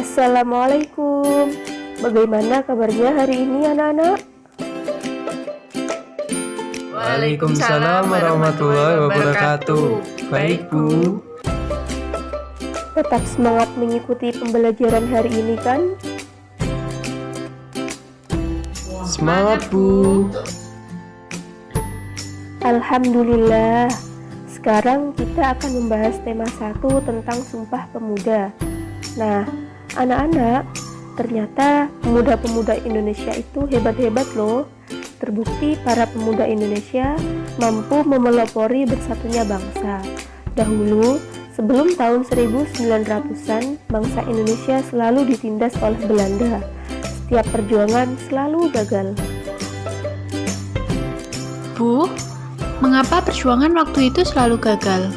Assalamualaikum. Bagaimana kabarnya hari ini anak-anak? Waalaikumsalam warahmatullahi wabarakatuh. Baik, Bu. Tetap semangat mengikuti pembelajaran hari ini kan? Semangat, Bu. Alhamdulillah. Sekarang kita akan membahas tema 1 tentang Sumpah Pemuda. Nah, anak-anak, ternyata pemuda-pemuda Indonesia itu hebat-hebat loh. Terbukti para pemuda Indonesia mampu memelopori bersatunya bangsa. Dahulu, sebelum tahun 1900-an, bangsa Indonesia selalu ditindas oleh Belanda. Setiap perjuangan selalu gagal. Bu, mengapa perjuangan waktu itu selalu gagal?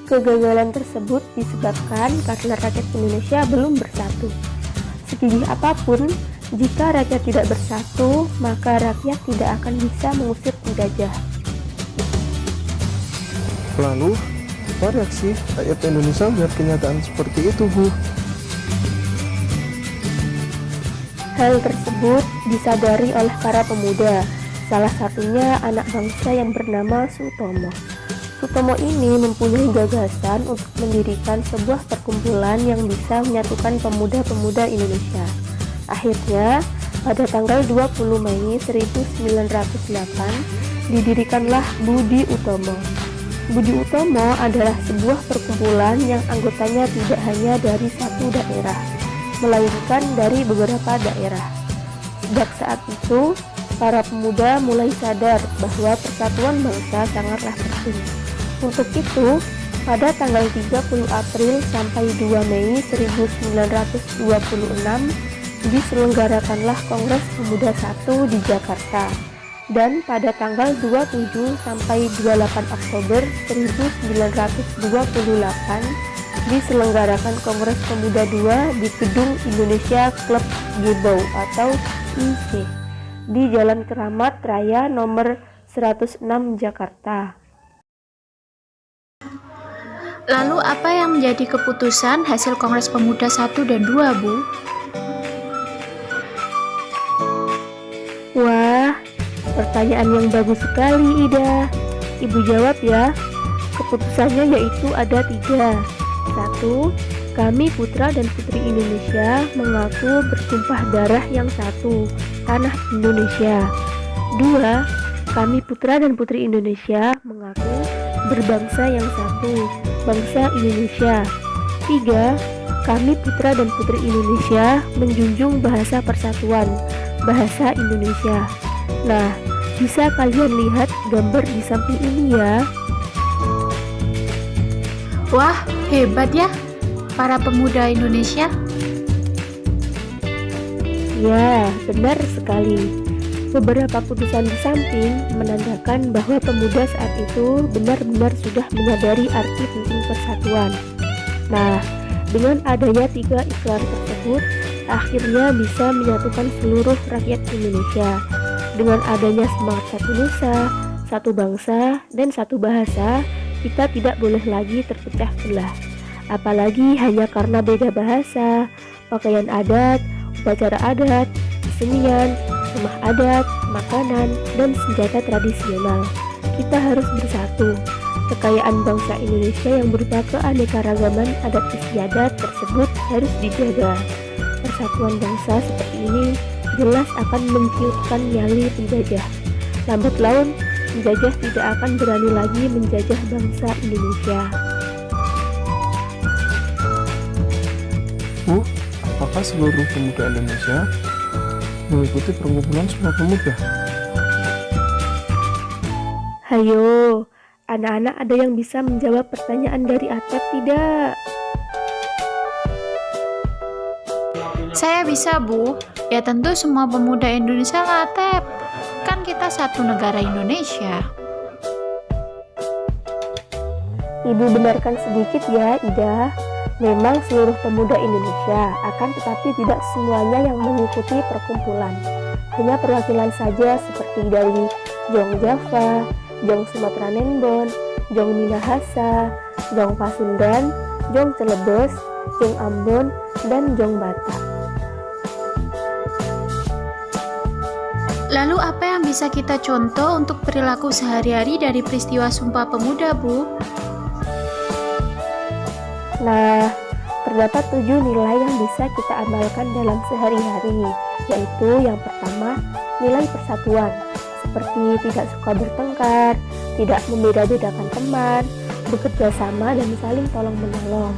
Kegagalan tersebut disebabkan karena rakyat Indonesia belum bersatu. Segigih apapun, jika rakyat tidak bersatu, maka rakyat tidak akan bisa mengusir penjajah. Lalu, apa reaksi rakyat Indonesia melihat kenyataan seperti itu, Bu? Hal tersebut disadari oleh para pemuda, salah satunya anak bangsa yang bernama Sutomo. Sutomo ini mempunyai gagasan untuk mendirikan sebuah perkumpulan yang bisa menyatukan pemuda-pemuda Indonesia. Akhirnya, pada tanggal 20 Mei 1908, didirikanlah Budi Utomo. Budi Utomo adalah sebuah perkumpulan yang anggotanya tidak hanya dari satu daerah, melainkan dari beberapa daerah. Sejak saat itu, para pemuda mulai sadar bahwa persatuan bangsa sangatlah penting. Untuk itu, pada tanggal 30 April sampai 2 Mei 1926 diselenggarakanlah Kongres Pemuda 1 di Jakarta, dan pada tanggal 27 sampai 28 Oktober 1928 diselenggarakan Kongres Pemuda 2 di Gedung Indonesia Club Gebau atau IC di Jalan Keramat Raya nomor 106 Jakarta. Lalu apa yang menjadi keputusan hasil Kongres Pemuda 1 dan 2, Bu? Wah, pertanyaan yang bagus sekali, Ida. Ibu jawab ya. Keputusannya yaitu ada 3. 1. Kami putra dan putri Indonesia mengaku bertumpah darah yang satu, tanah Indonesia. 2. Kami putra dan putri Indonesia mengaku berbangsa yang satu, bangsa Indonesia. 3. Kami putra dan putri Indonesia menjunjung bahasa persatuan, bahasa Indonesia. Nah, bisa kalian lihat gambar di samping ini ya. Wah, hebat ya para pemuda Indonesia. Ya, benar sekali. Beberapa putusan di samping menandakan bahwa pemuda saat itu benar-benar sudah menyadari arti penting persatuan. Nah, dengan adanya 3 ikrar tersebut, akhirnya bisa menyatukan seluruh rakyat Indonesia. Dengan adanya semangat satu nusa, satu bangsa, dan satu bahasa, kita tidak boleh lagi terpecah belah. Apalagi hanya karena beda bahasa, pakaian adat, upacara adat, kesenian, rumah adat, makanan, dan senjata tradisional. Kita harus bersatu. Kekayaan bangsa Indonesia yang berupa keanekaragaman adat istiadat tersebut harus dijaga. Persatuan bangsa seperti ini jelas akan menciutkan nyali penjajah. Lambat laun, penjajah tidak akan berani lagi menjajah bangsa Indonesia. Bu, apakah seluruh pemuda Indonesia mengikuti perkumpulan Sumpah Pemuda? Hayo, anak-anak ada yang bisa menjawab pertanyaan dari Atep tidak? Saya bisa, Bu. Ya tentu semua pemuda Indonesia lah, Tep. Kan kita satu negara Indonesia. Ibu benarkan sedikit ya, Ida. Memang seluruh pemuda Indonesia, akan tetapi tidak semuanya yang mengikuti perkumpulan. Hanya perwakilan saja seperti dari Jong Java, Jong Sumatera Nembon, Jong Minahasa, Jong Pasundan, Jong Celebes, Jong Ambon, dan Jong Batak. Lalu apa yang bisa kita contoh untuk perilaku sehari-hari dari peristiwa Sumpah Pemuda, Bu? Nah, terdapat 7 nilai yang bisa kita amalkan dalam sehari-hari, yaitu yang pertama, nilai persatuan, seperti tidak suka bertengkar, tidak membeda-bedakan teman, bekerja sama dan saling tolong-menolong.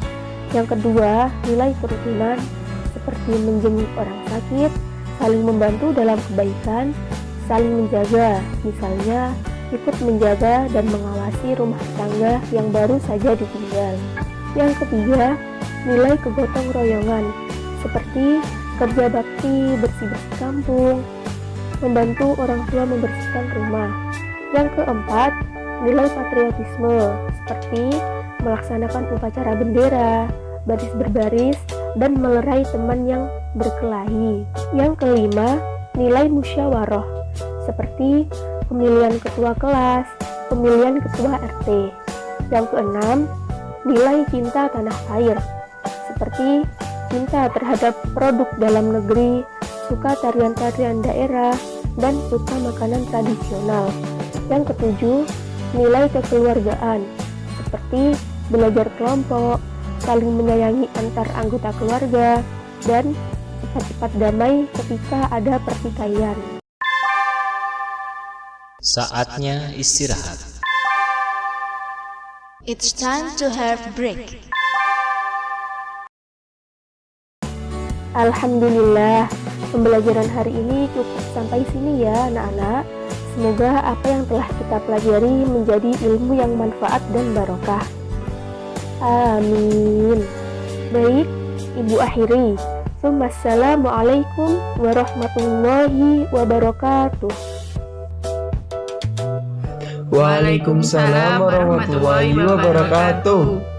Yang kedua, nilai kerukunan, seperti menjenguk orang sakit, saling membantu dalam kebaikan, saling menjaga, misalnya ikut menjaga dan mengawasi rumah tangga yang baru saja ditinggal. Yang ketiga, nilai kegotong royongan, seperti kerja bakti, bersih-bersih kampung, membantu orang tua membersihkan rumah. Yang keempat, nilai patriotisme, seperti melaksanakan upacara bendera, baris berbaris, dan melerai teman yang berkelahi. Yang kelima, nilai musyawarah, seperti pemilihan ketua kelas, pemilihan ketua RT. Yang keenam, nilai cinta tanah air, seperti cinta terhadap produk dalam negeri, suka tarian-tarian daerah, dan suka makanan tradisional. Yang ketujuh, nilai kekeluargaan, seperti belajar kelompok, saling menyayangi antar anggota keluarga, dan cepat-cepat damai ketika ada pertikaian. Saatnya istirahat. It's time to have break. Alhamdulillah, pembelajaran hari ini cukup sampai sini ya anak-anak. Semoga apa yang telah kita pelajari menjadi ilmu yang manfaat dan barokah. Amin. Baik, Ibu akhiri. Assalamualaikum warahmatullahi wabarakatuh. Waalaikumsalam warahmatullahi wabarakatuh.